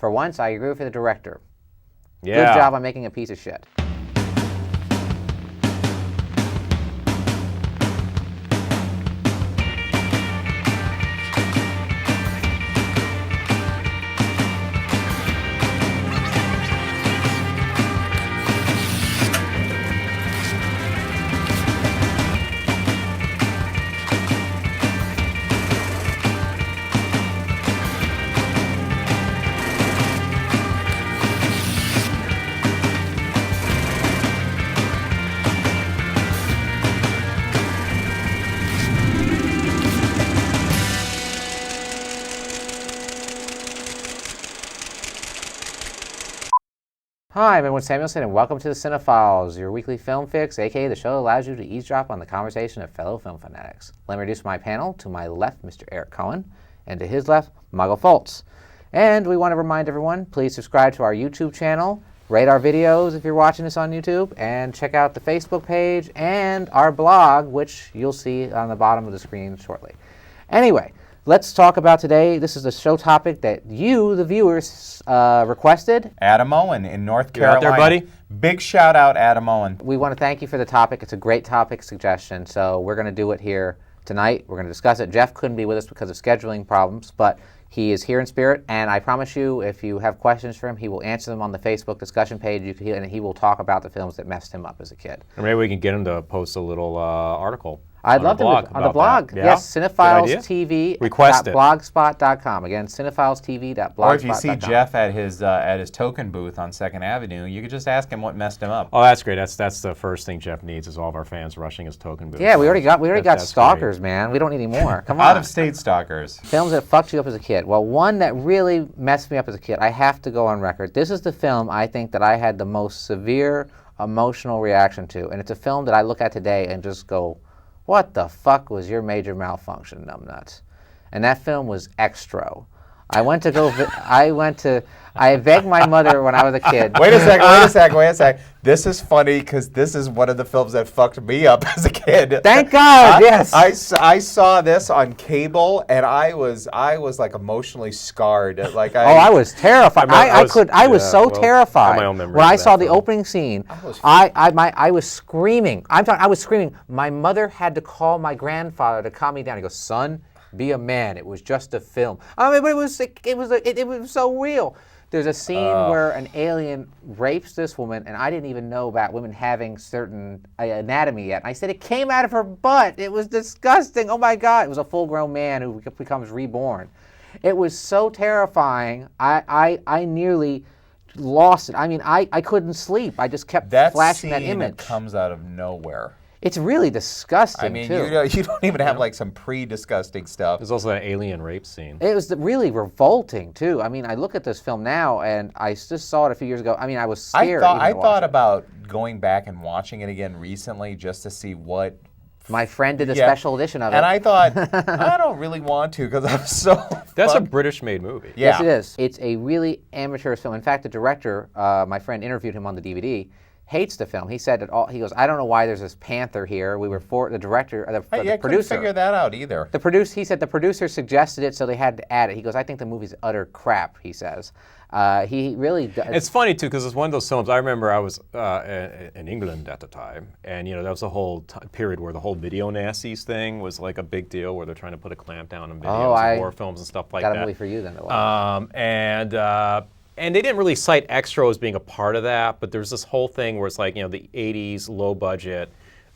For once, I agree with the director. Yeah. Good job on making a piece of shit. Hi, I'm Edwin Samuelson, and welcome to the CineFiles, your weekly film fix, aka the show that allows you to eavesdrop on the conversation of fellow film fanatics. Let me introduce my panel. To my left, Mr. Eric Cohen, and to his left, Michael Foltz. And we want to remind everyone, please subscribe to our YouTube channel, rate our videos if you're watching this on YouTube, and check out the Facebook page and our blog, which you'll see on the bottom of the screen shortly. Anyway, let's talk about today. This is the show topic that you, the viewers, requested. Adam Owen in North Carolina. You out there, buddy? Big shout out, Adam Owen. We want to thank you for the topic. It's a great topic suggestion, so we're going to do it here tonight. We're going to discuss it. Jeff couldn't be with us because of scheduling problems, but he is here in spirit, and I promise you, if you have questions for him, he will answer them on the Facebook discussion page, and he will talk about the films that messed him up as a kid. Or maybe we can get him to post a little article. I'd love to on the blog. Yeah? Yes, CineFilesTV.blogspot.com. Again, CineFilesTV.blogspot.com. Or if you see Jeff at his token booth on 2nd Avenue, you could just ask him what messed him up. Oh, that's great. That's the first thing Jeff needs is all of our fans rushing his token booth. Yeah, we already got stalkers, great. Man. We don't need any more. Come on. Out-of-state stalkers. Films that fucked you up as a kid. Well, one that really messed me up as a kid, I have to go on record. This is the film I think that I had the most severe emotional reaction to, and it's a film that I look at today and just go, what the fuck was your major malfunction, numbnuts? And that film was Extra. I begged my mother when I was a kid. Wait a sec. This is funny because this is one of the films that fucked me up as a kid. Thank God, yes. I saw this on cable and I was like emotionally scarred. Like I was terrified. I was so terrified when I saw the opening scene. I was screaming. I was screaming. My mother had to call my grandfather to calm me down. He goes, "Son, be a man. It was just a film." I mean, but it was so real. There's a scene where an alien rapes this woman, and I didn't even know about women having certain anatomy yet. And I said it came out of her butt. It was disgusting. Oh my God! It was a full-grown man who becomes reborn. It was so terrifying. I nearly lost it. I mean, I couldn't sleep. I just kept flashing that image. That comes out of nowhere. It's really disgusting, I mean, too. You don't even have like some pre-disgusting stuff. There's also that alien rape scene. It was really revolting, too. I mean, I look at this film now, and I just saw it a few years ago. I mean, I was scared. I thought about going back and watching it again recently just to see what... My friend did a special edition of it. And I thought, I don't really want to because I'm so... That's a British-made movie. Yeah. Yes, it is. It's a really amateurish film. In fact, the director, my friend interviewed him on the DVD, hates the film. He said he goes, I don't know why there's this panther here. We were for the director, the producer. I couldn't figure that out either. He said the producer suggested it, so they had to add it. He goes, I think the movie's utter crap, he says. He really does. It's funny, too, because it's one of those films. I remember I was in England at the time, and, that was a whole period where the whole video nasties thing was like a big deal, where they're trying to put a clamp down on videos and horror films and stuff like that. Got a movie for you then. To watch. And they didn't really cite Extra as being a part of that, but there's this whole thing where it's like, the 80s, low-budget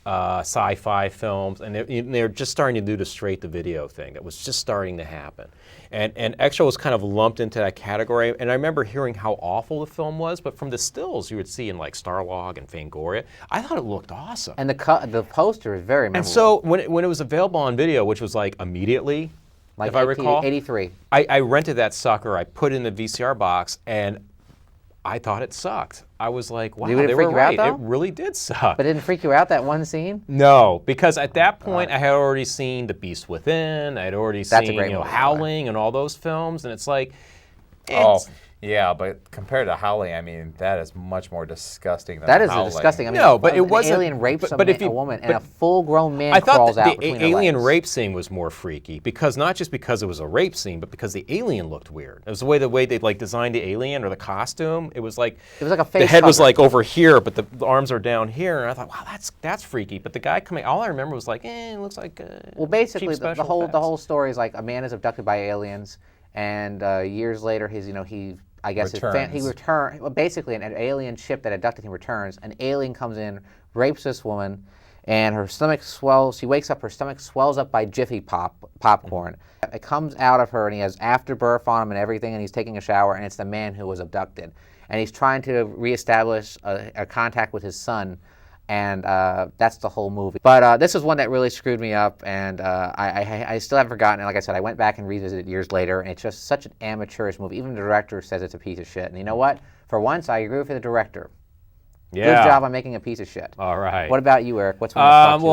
sci-fi films, and they're just starting to do the straight-to-video thing. That was just starting to happen. And Extra was kind of lumped into that category, and I remember hearing how awful the film was, but from the stills you would see in like Starlog and Fangoria, I thought it looked awesome. And the poster is very memorable. And so when it was available on video, which was like immediately, if I recall, 83. I rented that sucker. I put it in the VCR box, and I thought it sucked. I was like, wow, they were right. It really did suck. But it didn't freak you out, that one scene? No, because at that point, I had already seen The Beast Within. I had already seen Howling and all those films, and it's like... Yeah, but compared to Howling, I mean, that is much more disgusting than That is Howling. disgusting. I mean, No, but it an wasn't. alien rapes a woman, and but a full-grown man I thought crawls that out the between her alien legs. rape scene was more freaky because not just because it was a rape scene, but because the alien looked weird. It was the way they like designed the alien or the costume. It was like a face the head was hugger. like over here, but the arms are down here. And I thought, wow, that's freaky. But the guy coming, all I remember was like, it looks like. Well, basically, cheap the special whole effects. story is like a man is abducted by aliens, and years later, I guess he returns. Well, basically, an alien ship that abducted him returns. An alien comes in, rapes this woman, and her stomach swells. She wakes up, her stomach swells up by Jiffy popcorn. It comes out of her, and he has afterbirth on him and everything, and he's taking a shower, and it's the man who was abducted. And he's trying to reestablish a contact with his son, and that's the whole movie. But this is one that really screwed me up, and I still haven't forgotten it. Like I said, I went back and revisited it years later, and it's just such an amateurish movie. Even the director says it's a piece of shit. And you know what? For once, I agree with the director. Yeah. Good job on making a piece of shit. All right. What about you, Eric? What's one that stuck to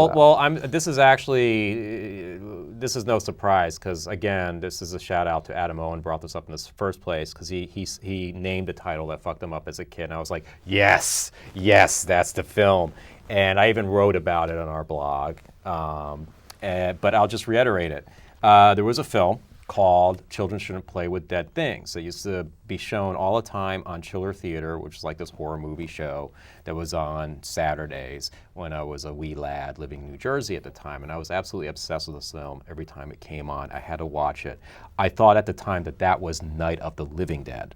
you? This is no surprise because again, this is a shout out to Adam Owen brought this up in the first place because he named the title that fucked him up as a kid, and I was like, yes, that's the film, and I even wrote about it on our blog. But I'll just reiterate it. There was a film called Children Shouldn't Play with Dead Things. It used to be shown all the time on Chiller Theater, which is like this horror movie show that was on Saturdays when I was a wee lad living in New Jersey at the time. And I was absolutely obsessed with this film. Every time it came on, I had to watch it. I thought at the time that was Night of the Living Dead.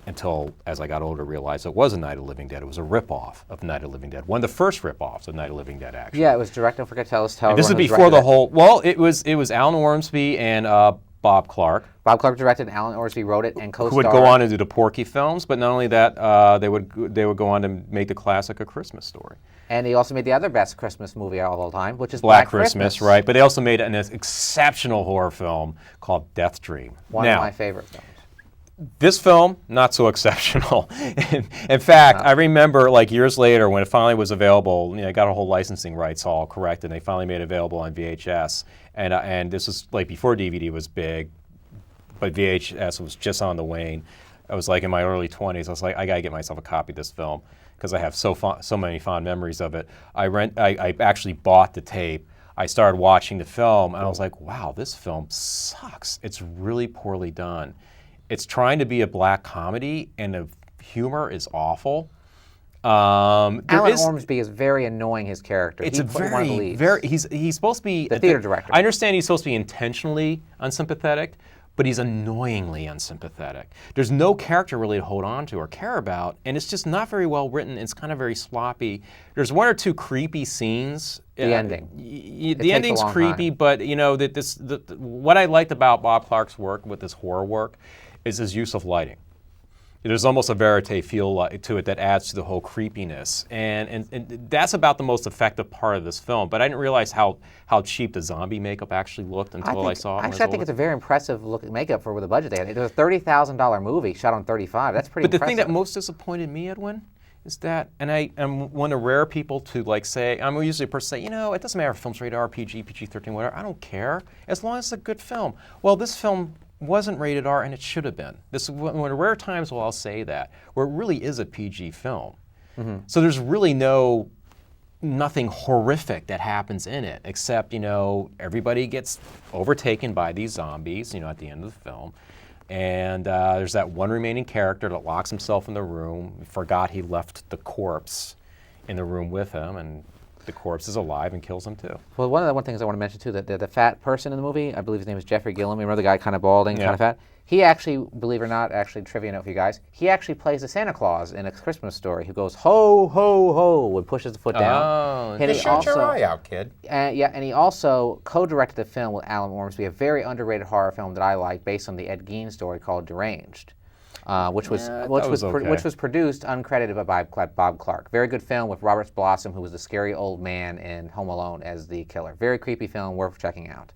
Until, as I got older, realized it wasn't Night of the Living Dead. It was a ripoff of Night of the Living Dead. One of the first ripoffs of Night of the Living Dead, actually. Yeah, it was directed. Tell us how. And this is before the whole. Well, it was Alan Ormsby and Bob Clark. Bob Clark directed, and Alan Ormsby wrote it and co-starred. Who would go on to do the Porky films, but not only that, they would go on to make the classic A Christmas Story. And he also made the other best Christmas movie of all time, which is Black Christmas, right? But they also made an exceptional horror film called Death Dream. One of my favorite films. This film, not so exceptional. In fact, I remember like years later when it finally was available, I got a whole licensing rights all correct, and they finally made it available on VHS. And this was like before DVD was big, but VHS was just on the wane. I was like in my early 20s. I was like, I gotta get myself a copy of this film because I have so many fond memories of it. I actually bought the tape. I started watching the film, and I was like, wow, this film sucks. It's really poorly done. It's trying to be a black comedy, and the humor is awful. Alan Ormsby is very annoying, his character. It's he's supposed to be... the theater director. I understand he's supposed to be intentionally unsympathetic, but he's annoyingly unsympathetic. There's no character really to hold on to or care about, and it's just not very well written. It's kind of very sloppy. There's one or two creepy scenes. The ending. The ending's creepy, but what I liked about Bob Clark's work with this horror work is his use of lighting. There's almost a verite feel to it that adds to the whole creepiness, and that's about the most effective part of this film. But I didn't realize how cheap the zombie makeup actually looked until I saw it. Actually, I think it's a very impressive looking makeup for the budget they had. It was a $30,000 movie shot on 35. That's pretty impressive. But the thing that most disappointed me, Edwin, is that, and I am one of the rare people to like say, I'm usually a person say, it doesn't matter if film's rated R, PG, PG-13, whatever. I don't care as long as it's a good film. Well, this film wasn't rated R, and it should have been. This is one of the rare times where I'll say that, where it really is a PG film. Mm-hmm. So there's really nothing horrific that happens in it, except, everybody gets overtaken by these zombies, at the end of the film. And there's that one remaining character that locks himself in the room, forgot he left the corpse in the room with him, and the corpse is alive and kills him too. Well, one of the things I want to mention too, that the fat person in the movie, I believe his name is Jeffrey Gillum. Remember the guy kind of balding, kind of fat? He actually, believe it or not, trivia note for you guys, he actually plays the Santa Claus in A Christmas Story who goes ho, ho, ho, and pushes the foot down. Oh, and shut your eye out, kid. And he also co-directed the film with Alan Ormsby, a very underrated horror film that I like based on the Ed Gein story called Deranged. Which was produced uncredited by Bob Clark. Very good film with Robert Blossom, who was the scary old man in Home Alone as the killer. Very creepy film, worth checking out.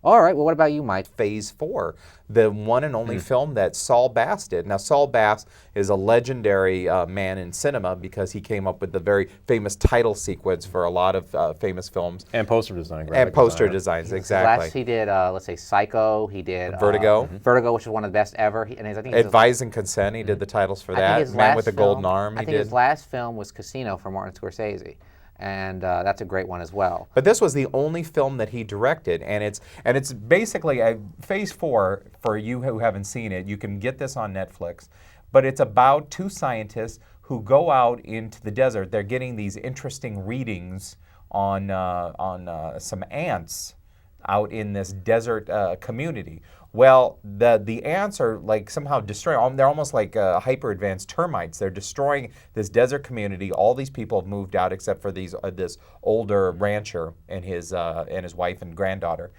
All right, well, what about you, Mike? Phase 4, the one and only film that Saul Bass did. Now, Saul Bass is a legendary man in cinema because he came up with the very famous title sequence for a lot of famous films. And poster design. And poster designs, exactly. He did, let's say, Psycho. He did Vertigo. Vertigo, which is one of the best ever. Advise and Consent, he did the titles for that. Man with a Golden Arm, I think his last film was Casino for Martin Scorsese. And that's a great one as well. But this was the only film that he directed, and it's basically a Phase 4 for you who haven't seen it. You can get this on Netflix, but it's about 2 scientists who go out into the desert. They're getting these interesting readings on some ants out in this desert community. Well, the ants are like somehow destroying. They're almost like hyper advanced termites. They're destroying this desert community. All these people have moved out except for this older rancher and his wife and granddaughter.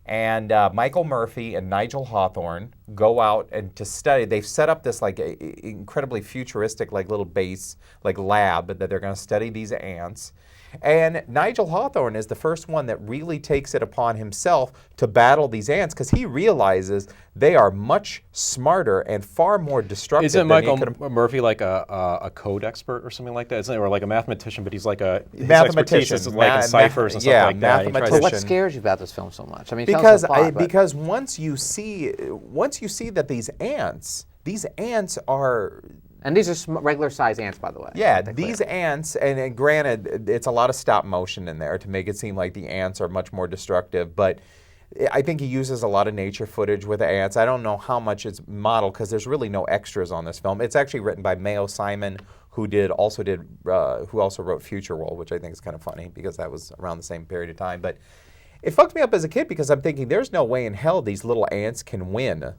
And Michael Murphy and Nigel Hawthorne go out and to study. They've set up this like incredibly futuristic like little base, like lab that they're going to study these ants. And Nigel Hawthorne is the first one that really takes it upon himself to battle these ants because he realizes they are much smarter and far more destructive. Isn't Michael Murphy like a code expert or something like that? Isn't it, or like a mathematician? But he's like his mathematician, expertise is like in ciphers and stuff like that. So what scares you about this film so much? I mean, because once you see that these ants are. And these are regular-sized ants, by the way. Yeah, these ants, and granted, it's a lot of stop motion in there to make it seem like the ants are much more destructive, but I think he uses a lot of nature footage with the ants. I don't know how much it's modeled because there's really no extras on this film. It's actually written by Mayo Simon, who also wrote Future World, which I think is kind of funny because that was around the same period of time. But it fucked me up as a kid because I'm thinking there's no way in hell these little ants can win.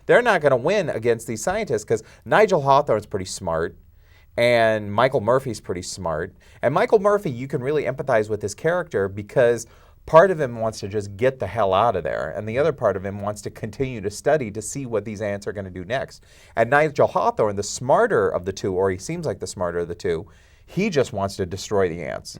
They're not going to win against these scientists because Nigel Hawthorne's pretty smart and Michael Murphy's pretty smart. And Michael Murphy, you can really empathize with his character because part of him wants to just get the hell out of there and the other part of him wants to continue to study to see what these ants are going to do next. And Nigel Hawthorne, the smarter of the two, or he seems like the smarter of the two, he just wants to destroy the ants.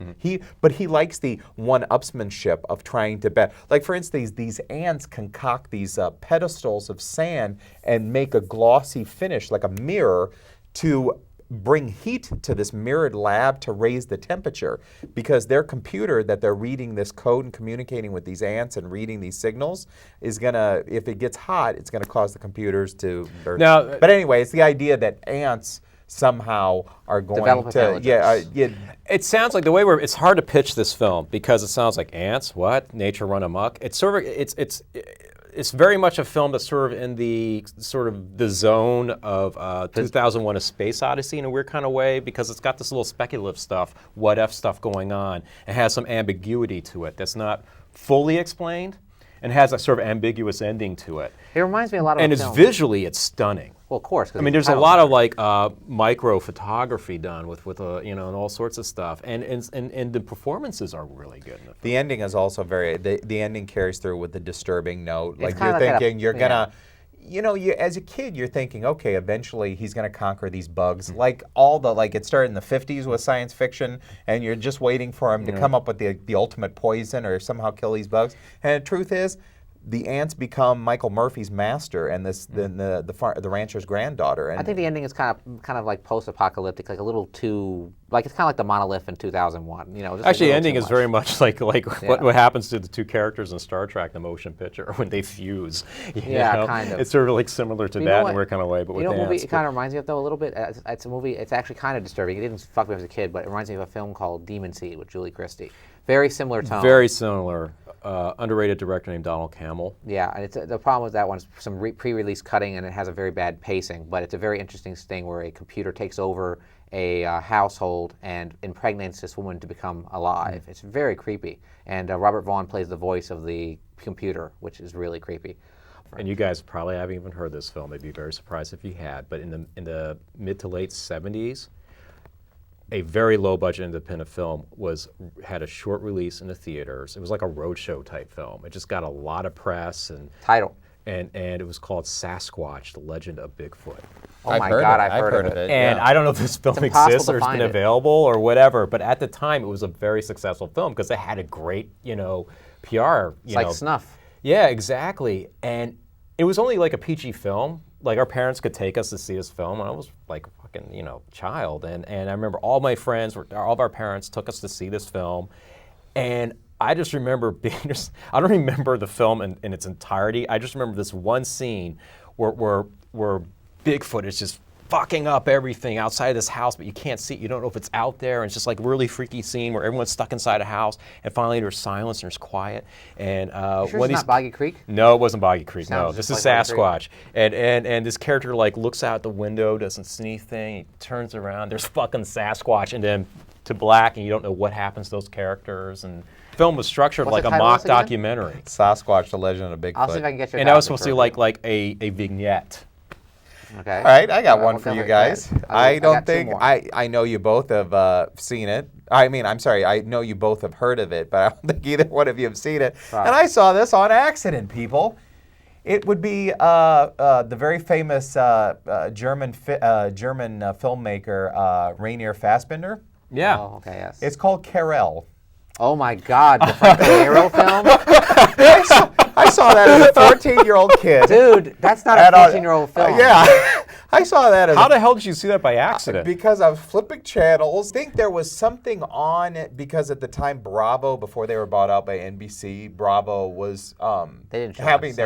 But he likes the one-upsmanship of trying to bet. Like, for instance, these ants concoct these pedestals of sand and make a glossy finish, like a mirror, to bring heat to this mirrored lab to raise the temperature. Because their computer that they're reading this code and communicating with these ants and reading these signals is going to, if it gets hot, it's going to cause the computers to burn. But anyway, it's the idea that ants somehow are going to It sounds like the way it's hard to pitch this film because it sounds like ants, what, nature run amok. It's sort of it's very much a film that's sort of in the zone of 2001: A Space Odyssey in a weird kind of way because it's got this little speculative stuff, what if stuff going on. It has some ambiguity to it that's not fully explained and has a sort of ambiguous ending to it. It reminds me a lot of it's visually it's stunning. Well, of course. I mean, there's a lot of like micro photography done with and all sorts of stuff, and the performances are really good. The ending is also the ending carries through with the disturbing note. Like you're thinking you're gonna, as a kid you're thinking, okay, eventually he's gonna conquer these bugs. Like it started in the 50s with science fiction, and you're just waiting for him to come up with the ultimate poison or somehow kill these bugs. And the truth is, the ants become Michael Murphy's master and the rancher's granddaughter. And I think the ending is kind of like post-apocalyptic, like a little too, like it's kind of like the monolith in 2001. Actually, the ending is very much like what happens to the two characters in Star Trek, the motion picture, when they fuse. Kind of. It's sort of like similar to that in a weird kind of way, but with ants. Movie it kind of reminds me of though a little bit. It's a movie. It's actually kind of disturbing. It didn't fuck me as a kid, but it reminds me of a film called Demon Seed with Julie Christie. Very similar tone. Very similar. Underrated director named Donald Campbell. Yeah, and the problem with that one is some pre-release cutting, and it has a very bad pacing. But it's a very interesting thing where a computer takes over a household and impregnates this woman to become alive. It's very creepy, and Robert Vaughn plays the voice of the computer, which is really creepy. And you guys probably haven't even heard this film. They'd be very surprised if you had. But in the mid to late 70s. A very low-budget independent film had a short release in the theaters. It was like a roadshow type film. It just got a lot of press and title, and it was called Sasquatch: The Legend of Bigfoot. Oh my God, I've heard of it. And I don't know if this film exists or it's been available or whatever, but at the time it was a very successful film because it had a great, PR. It's like snuff. Yeah, exactly. And it was only like a PG film. Like our parents could take us to see this film, and I was like a fucking, child. And I remember all my friends, all of our parents took us to see this film. And I just remember I don't remember the film in its entirety. I just remember this one scene where Bigfoot is just fucking up everything outside of this house, but you can't see it. You don't know if it's out there. And it's just like a really freaky scene where everyone's stuck inside a house, and finally there's silence and there's quiet. And sure it's not Boggy Creek? No, it wasn't Boggy Creek. No, this is like Sasquatch. And this character like looks out the window, doesn't see anything. He turns around. There's fucking Sasquatch, and then to black, and you don't know what happens to those characters. And the film was structured like a mock documentary. Sasquatch: The Legend of Bigfoot. I'll see if I can get you. And that was supposed to be like a vignette. Okay. All right, I got one for you guys. I know you both have seen it. I know you both have heard of it, but I don't think either one of you have seen it. Right. And I saw this on accident, people. It would be the very famous German filmmaker Rainier Fassbinder. Yeah. Oh, okay, yes. It's called Carell. Oh my God, the Franco Nero film? I saw that as a 14-year-old kid. Dude, that's not a 14-year-old film. Yeah. I saw that as How the hell did you see that by accident? Because I was flipping channels. I think there was something on it because at the time Bravo, before they were bought out by NBC, Bravo was they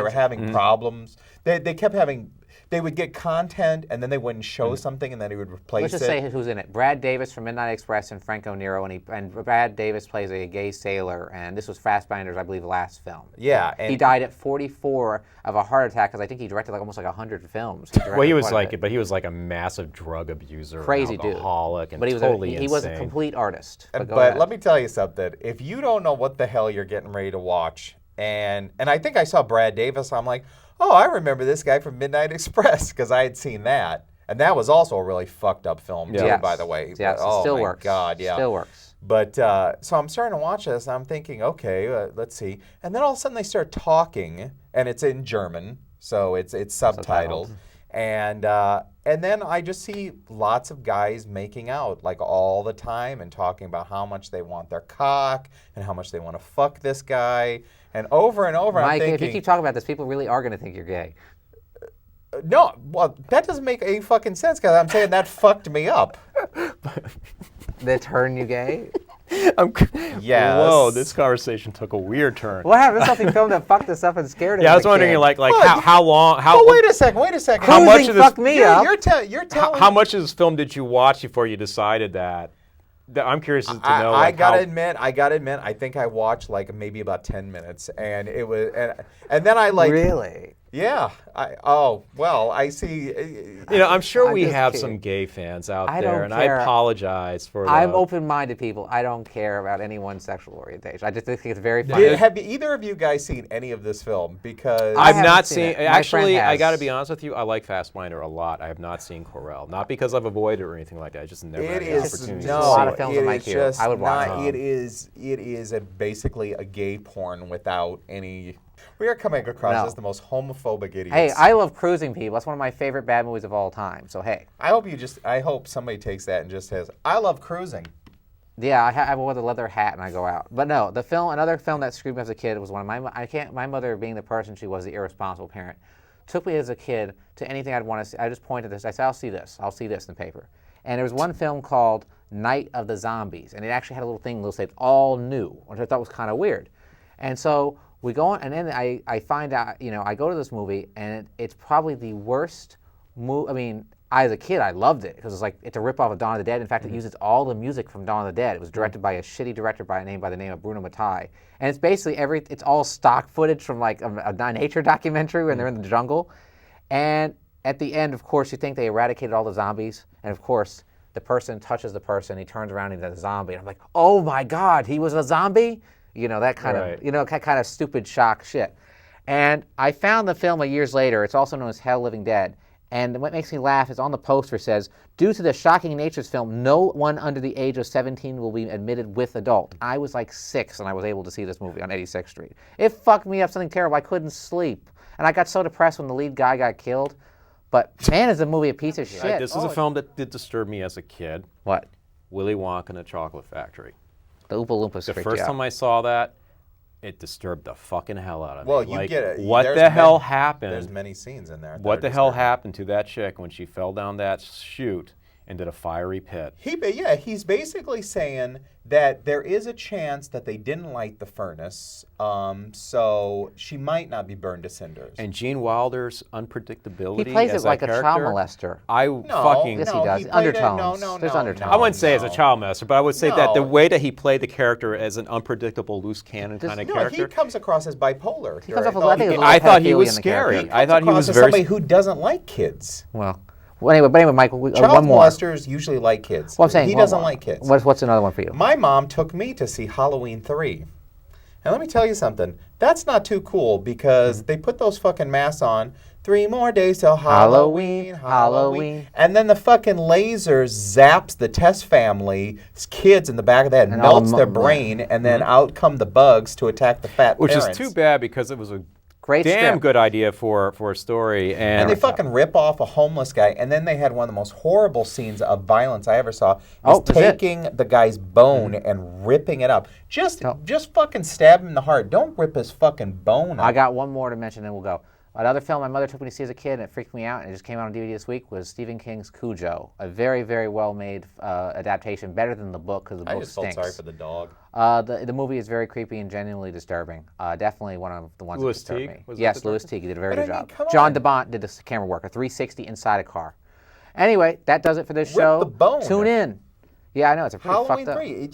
were having problems. They kept having they would get content and then they wouldn't show something and then they would replace it. Let's just say who's in it. Brad Davis from Midnight Express and Franco Nero, and Brad Davis plays a gay sailor, and this was Fassbinder's, I believe, last film. Yeah. And he died at 44 of a heart attack because I think he directed almost 100 films. He was like a massive drug abuser, crazy alcoholic, dude. and But he was a complete artist. But let me tell you something. If you don't know what the hell you're getting ready to watch, and I think I saw Brad Davis, I'm like, oh, I remember this guy from Midnight Express because I had seen that. And that was also a really fucked up film, too, by the way. Yes, it still works. God, yeah. Still works. But so I'm starting to watch this, and I'm thinking, okay, let's see. And then all of a sudden they start talking, and it's in German, so it's subtitled. And then I just see lots of guys making out like all the time and talking about how much they want their cock and how much they want to fuck this guy. And over, Mike, I'm thinking, if you keep talking about this, people really are going to think you're gay. No, well, that doesn't make any fucking sense because I'm saying that fucked me up. They turn you gay? Yes. Whoa, this conversation took a weird turn. What happened? There's something filmed that fucked us up and scared us. Yeah, I was wondering, how long? Oh, wait a second. How much of this? Fucked me up. You're telling. How much of this film did you watch before you decided that? I'm curious to know. I gotta admit, I think I watched like maybe about 10 minutes, and it was, and then I like. Really? Yeah. I see. I'm sure we have some gay fans out there, and I apologize for that. I'm open-minded people. I don't care about anyone's sexual orientation. I just think it's very funny. Have either of you guys seen any of this film? Because I've not seen it. Actually, I got to be honest with you. I like Fassbinder a lot. I have not seen Corel. Not because I've avoided or anything like that. I just never had the opportunity to see a lot of films in my queue. I would watch them. It is basically a gay porn without any. We are coming across as the most homophobic idiots. Hey, I love Cruising People. That's one of my favorite bad movies of all time. So hey. I hope somebody takes that and just says, I love cruising. Yeah, I wore the leather hat and I go out. But no, another film that screwed me as a kid was one of my mother, being the person she was, the irresponsible parent, took me as a kid to anything I'd want to see. I just pointed this. I said, I'll see this in the paper. And there was one film called Night of the Zombies, and it actually had a little thing that'll say all new, which I thought was kind of weird. And so we go on, and then I find out, I go to this movie, and it's probably the worst movie. I mean, as a kid, I loved it because it's a ripoff of Dawn of the Dead. In fact, it uses all the music from Dawn of the Dead. It was directed by a shitty director by the name of Bruno Mattei, and it's basically it's all stock footage from like a nature documentary when they're in the jungle. And at the end, of course, you think they eradicated all the zombies, and of course, the person touches the person, he turns around and he's a zombie. And I'm like, oh my God, he was a zombie? That kind of stupid shock shit. And I found the film years later. It's also known as Hell Living Dead. And what makes me laugh is on the poster says, due to the shocking nature of this film, no one under the age of 17 will be admitted with adult. I was like 6 and I was able to see this movie on 86th Street. It fucked me up, something terrible. I couldn't sleep. And I got so depressed when the lead guy got killed. But man, is the movie a piece of shit. This is a film that did disturb me as a kid. What? Willy Wonka and the Chocolate Factory. The Oompa Loompas. The first time I saw that, it disturbed the fucking hell out of me. Well, you get it. What the hell happened? There's many scenes in there. What the hell happened to that chick when she fell down that chute into the fiery pit? He's basically saying that there is a chance that they didn't light the furnace, so she might not be burned to cinders. And Gene Wilder's unpredictability. He plays as it like that a child molester. Yes, he does. Undertones. There's undertones. I wouldn't say as a child molester, but I would say that the way that he played the character as an unpredictable, loose cannon kind of character. He comes across as bipolar. He comes off I thought he was scary. I thought he was very somebody who doesn't like kids. Well, anyway, Michael, Child one more. molesters usually like kids. Well, I'm saying he doesn't like kids. What's another one for you? My mom took me to see Halloween 3. And let me tell you something. That's not too cool because they put those fucking masks on. 3 more days till Halloween. And then the fucking laser zaps the Tess family's kids in the back of the head, melts their brain, and then out come the bugs to attack the fat parents. Which is too bad because it was a great damn script. good idea for a story. And they fucking rip off a homeless guy. And then they had one of the most horrible scenes of violence I ever saw. Taking the guy's bone and ripping it up. Just fucking stab him in the heart. Don't rip his fucking bone up. I got one more to mention, then we'll go. Another film my mother took me to see as a kid, and it freaked me out, and it just came out on DVD this week, was Stephen King's Cujo. A very, very well-made adaptation, better than the book, because the book stinks. I just felt sorry for the dog. The movie is very creepy and genuinely disturbing. Definitely one of the ones that disturbed me. Was yes, Louis Teague. He did a very good job. Come John on. DeBont did the camera work, a 360 inside a car. Anyway, that does it for this show. The bone. Tune in. Yeah, I know, it's a pretty Halloween fucked up. 3.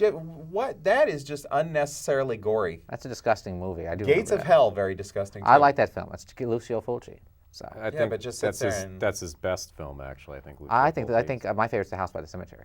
What? That is just unnecessarily gory. That's a disgusting movie. I do. Gates of Hell, very disgusting. Too. I like that film. It's Lucio Fulci. So. I think but just that's his best film, actually. I think. I think my favorite's The House by the Cemetery.